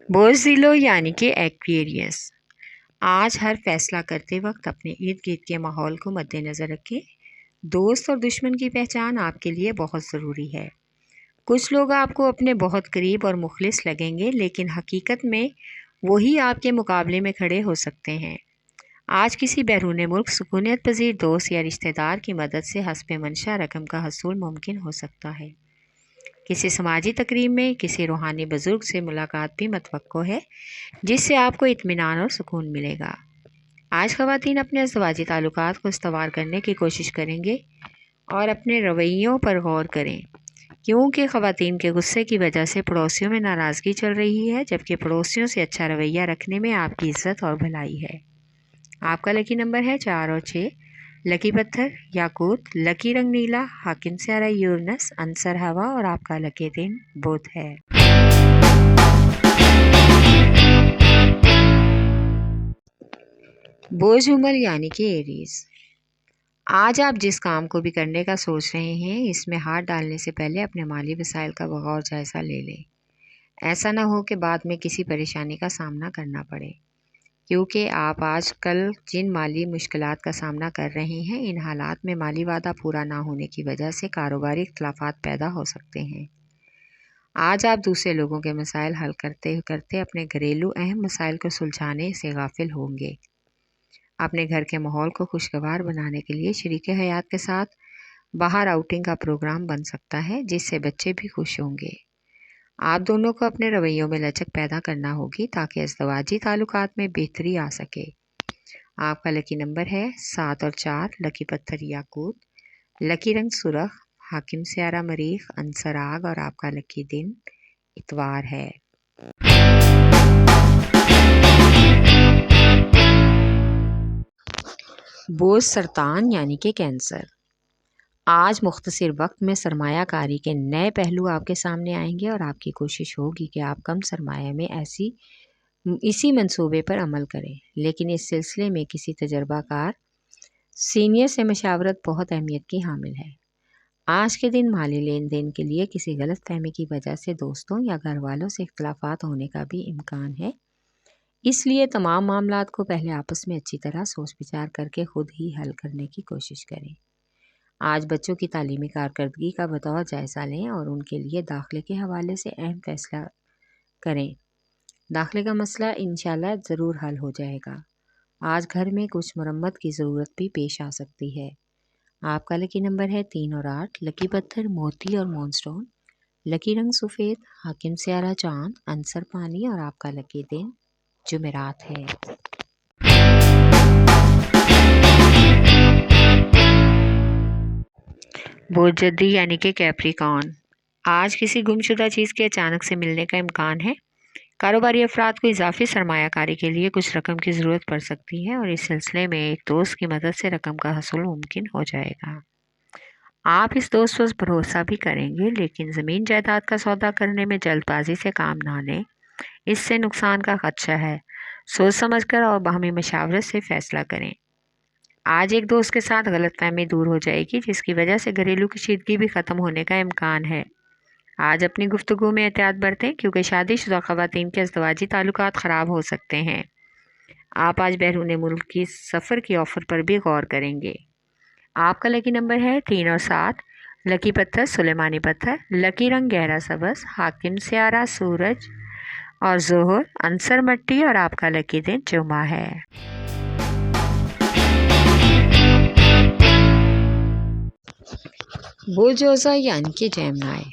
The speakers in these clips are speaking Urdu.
بوزیلو یعنی کہ ایکویریس۔ آج ہر فیصلہ کرتے وقت اپنے ارد گرد کے ماحول کو مد نظر رکھیں۔ دوست اور دشمن کی پہچان آپ کے لیے بہت ضروری ہے۔ کچھ لوگ آپ کو اپنے بہت قریب اور مخلص لگیں گے، لیکن حقیقت میں وہی آپ کے مقابلے میں کھڑے ہو سکتے ہیں۔ آج کسی بیرون ملک سکونیت پذیر دوست یا رشتہ دار کی مدد سے حسب منشاء رقم کا حصول ممکن ہو سکتا ہے۔ کسی سماجی تقریب میں کسی روحانی بزرگ سے ملاقات بھی متوقع ہے، جس سے آپ کو اطمینان اور سکون ملے گا۔ آج خواتین اپنے ازدواجی تعلقات کو استوار کرنے کی کوشش کریں گے اور اپنے رویوں پر غور کریں، کیونکہ خواتین کے غصے کی وجہ سے پڑوسیوں میں ناراضگی چل رہی ہے، جبکہ پڑوسیوں سے اچھا رویہ رکھنے میں آپ کی عزت اور بھلائی ہے۔ آپ کا لکی نمبر ہے 4 اور 6۔ لکی پتھر یاقوت، لکی رنگ نیلا، حاکم سیارہ یورنس، عنصر ہوا اور آپ کا لکی دن بدھ ہے۔ بوجھ عمل یعنی کہ ایریز۔ آج آپ جس کام کو بھی کرنے کا سوچ رہے ہیں، اس میں ہاتھ ڈالنے سے پہلے اپنے مالی وسائل کا بغور جائزہ لے لیں۔ ایسا نہ ہو کہ بعد میں کسی پریشانی کا سامنا کرنا پڑے، کیونکہ آپ آج کل جن مالی مشکلات کا سامنا کر رہے ہیں، ان حالات میں مالی وعدہ پورا نہ ہونے کی وجہ سے کاروباری اختلافات پیدا ہو سکتے ہیں۔ آج آپ دوسرے لوگوں کے مسائل حل کرتے کرتے اپنے گھریلو اہم مسائل کو سلجھانے سے غافل ہوں گے۔ اپنے گھر کے ماحول کو خوشگوار بنانے کے لیے شریک حیات کے ساتھ باہر آؤٹنگ کا پروگرام بن سکتا ہے، جس سے بچے بھی خوش ہوں گے۔ آپ دونوں کو اپنے رویوں میں لچک پیدا کرنا ہوگی تاکہ ازدواجی تعلقات میں بہتری آ سکے۔ آپ کا لکی نمبر ہے 7 اور 4۔ لکی پتھر یاقوت، لکی رنگ سرخ، حاکم سیارہ مریخ، عنصر آگ اور آپ کا لکی دن اتوار ہے۔ بوجھ سرطان یعنی کہ کینسر۔ آج مختصر وقت میں سرمایہ کاری کے نئے پہلو آپ کے سامنے آئیں گے اور آپ کی کوشش ہوگی کہ آپ کم سرمایہ میں اسی منصوبے پر عمل کریں، لیکن اس سلسلے میں کسی تجربہ کار سینئر سے مشاورت بہت اہمیت کی حامل ہے۔ آج کے دن مالی لین دین کے لیے کسی غلط فہمی کی وجہ سے دوستوں یا گھر والوں سے اختلافات ہونے کا بھی امکان ہے، اس لیے تمام معاملات کو پہلے آپس میں اچھی طرح سوچ بچار کر کے خود ہی حل کرنے کی کوشش کریں۔ آج بچوں کی تعلیمی کارکردگی کا بطور جائزہ لیں اور ان کے لیے داخلے کے حوالے سے اہم فیصلہ کریں۔ داخلے کا مسئلہ انشاءاللہ ضرور حل ہو جائے گا۔ آج گھر میں کچھ مرمت کی ضرورت بھی پیش آ سکتی ہے۔ آپ کا لکی نمبر ہے 3 اور 8۔ لکی پتھر موتی اور مون سٹون، لکی رنگ سفید، حاکم سیارہ چاند، عنصر پانی اور آپ کا لکی دن جمعرات ہے۔ بوجھ جدی یعنی کہ کیپریکارن۔ آج کسی گمشدہ چیز کے اچانک سے ملنے کا امکان ہے۔ کاروباری افراد کو اضافی سرمایہ کاری کے لیے کچھ رقم کی ضرورت پڑ سکتی ہے اور اس سلسلے میں ایک دوست کی مدد سے رقم کا حصول ممکن ہو جائے گا۔ آپ اس دوست پر بھروسہ بھی کریں گے، لیکن زمین جائیداد کا سودا کرنے میں جلد بازی سے کام نہ لیں، اس سے نقصان کا خدشہ ہے۔ سوچ سمجھ کر اور باہمی مشاورت سے فیصلہ کریں۔ آج ایک دوست کے ساتھ غلط فہمی دور ہو جائے گی، جس کی وجہ سے گھریلو کشیدگی بھی ختم ہونے کا امکان ہے۔ آج اپنی گفتگو میں احتیاط برتیں، کیونکہ شادی شدہ خواتین کے ازدواجی تعلقات خراب ہو سکتے ہیں۔ آپ آج بیرون ملک کی سفر کی آفر پر بھی غور کریں گے۔ آپ کا لکی نمبر ہے 3 اور 7۔ لکی پتھر سلیمانی پتھر، لکی رنگ گہرا سبز، حاکم سیارہ سورج اور ظہر، عنصر مٹی اور آپ کا لکی دن جمعہ ہے۔ بوجھوزہ یعنی کہ جیمنائی۔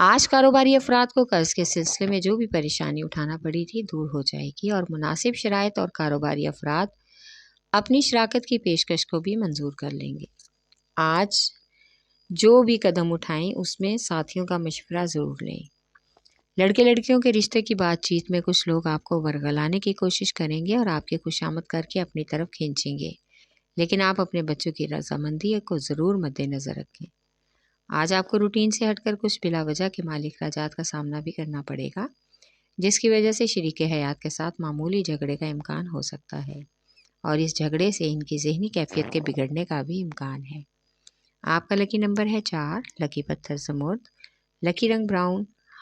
آج کاروباری افراد کو قرض کے سلسلے میں جو بھی پریشانی اٹھانا پڑی تھی دور ہو جائے گی اور مناسب شرائط اور کاروباری افراد اپنی شراکت کی پیشکش کو بھی منظور کر لیں گے۔ آج جو بھی قدم اٹھائیں اس میں ساتھیوں کا مشورہ ضرور لیں۔ لڑکے لڑکیوں کے رشتے کی بات چیت میں کچھ لوگ آپ کو ورگلانے کی کوشش کریں گے اور آپ کی خوشامد کر کے اپنی طرف کھینچیں گے، لیکن آپ اپنے بچوں کی رضامندی کو ضرور مد نظر رکھیں۔ آج آپ کو روٹین سے ہٹ کر کچھ بلا وجہ کے مالی اخراجات کا سامنا بھی کرنا پڑے گا، جس کی وجہ سے شریک حیات کے ساتھ معمولی جھگڑے کا امکان ہو سکتا ہے اور اس جھگڑے سے ان کی ذہنی کیفیت کے بگڑنے کا بھی امکان ہے۔ آپ کا لکی نمبر ہے 4۔ لکی پتھر زمرد، لکی رنگ براؤن،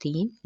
3।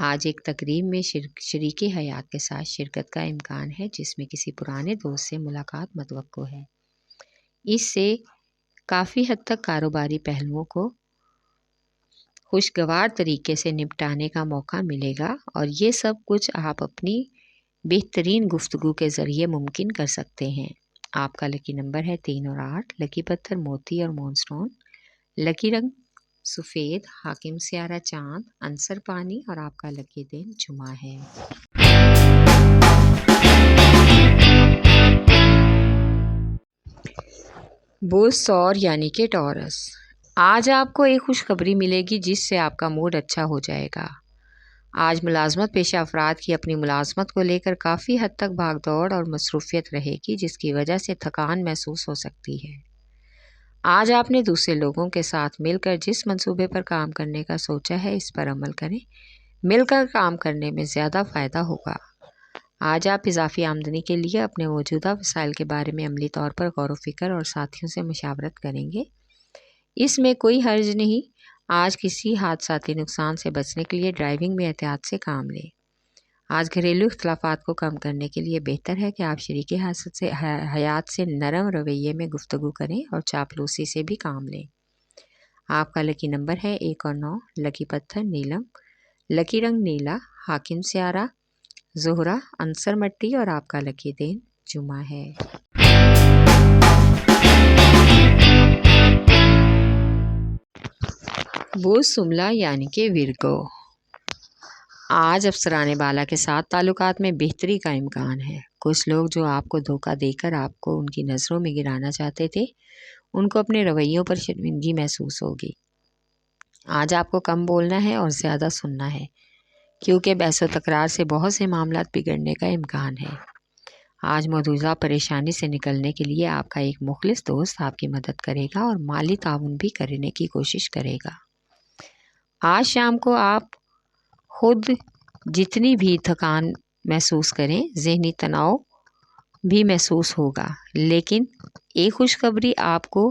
آج ایک تقریب میں شریک حیات کے ساتھ شرکت کا امکان ہے جس میں کسی پرانے دوست سے ملاقات متوقع ہے۔ اس سے کافی حد تک کاروباری پہلوؤں کو خوشگوار طریقے سے نپٹانے کا موقع ملے گا، اور یہ سب کچھ آپ اپنی بہترین گفتگو کے ذریعے ممکن کر سکتے ہیں۔ آپ کا لکی نمبر ہے 3 اور 8، لکی پتھر موتی اور مون سٹون، لکی رنگ سفید، حاکم سیارہ چاند، عنصر پانی، اور آپ کا لکی دن جمعہ ہے۔ برج ثور یعنی کہ ٹورس، آج آپ کو ایک خوشخبری ملے گی جس سے آپ کا موڈ اچھا ہو جائے گا۔ آج ملازمت پیشہ افراد کی اپنی ملازمت کو لے کر کافی حد تک بھاگ دوڑ اور مصروفیت رہے گی، جس کی وجہ سے تھکان محسوس ہو سکتی ہے۔ آج آپ نے دوسرے لوگوں کے ساتھ مل کر جس منصوبے پر کام کرنے کا سوچا ہے اس پر عمل کریں، مل کر کام کرنے میں زیادہ فائدہ ہوگا۔ آج آپ اضافی آمدنی کے لیے اپنے موجودہ وسائل کے بارے میں عملی طور پر غور و فکر اور ساتھیوں سے مشاورت کریں گے۔ اس میں کوئی حرج نہیں۔ آج کسی حادثاتی نقصان سے بچنے کے لیے ڈرائیونگ میں احتیاط سے کام لیں۔ آج گھریلو اختلافات کو کم کرنے کے لیے بہتر ہے کہ آپ شریک حیات سے نرم رویے میں گفتگو کریں اور چاپلوسی سے بھی کام لیں۔ آپ کا لکی نمبر ہے 1 اور 9، لکی پتھر نیلم، لکی رنگ نیلا، حاکم سیارہ زہرہ، عنصر مٹی، اور آپ کا لکی دن جمعہ ہے۔ برج شملہ یعنی کہ ورگو، آج افسران بالا کے ساتھ تعلقات میں بہتری کا امکان ہے۔ کچھ لوگ جو آپ کو دھوکہ دے کر آپ کو ان کی نظروں میں گرانا چاہتے تھے، ان کو اپنے رویوں پر شرمندگی محسوس ہوگی۔ آج آپ کو کم بولنا ہے اور زیادہ سننا ہے، کیونکہ بحث و تکرار سے بہت سے معاملات بگڑنے کا امکان ہے۔ آج مجوزہ پریشانی سے نکلنے کے لیے آپ کا ایک مخلص دوست آپ کی مدد کرے گا اور مالی تعاون بھی کرنے کی کوشش کرے گا۔ آج شام کو آپ خود جتنی بھی تھکان محسوس کریں، ذہنی تناؤ بھی محسوس ہوگا، لیکن ایک خوشخبری آپ کو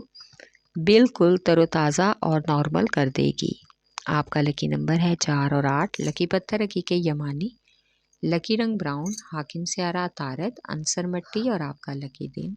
بالکل تر و تازہ اور نارمل کر دے گی۔ آپ کا لکی نمبر ہے 4 اور 8، لکی پتھر حقیقی یمانی، لکی رنگ براؤن، حاکم سیارہ عطارد، عنصر مٹی، اور آپ کا لکی دن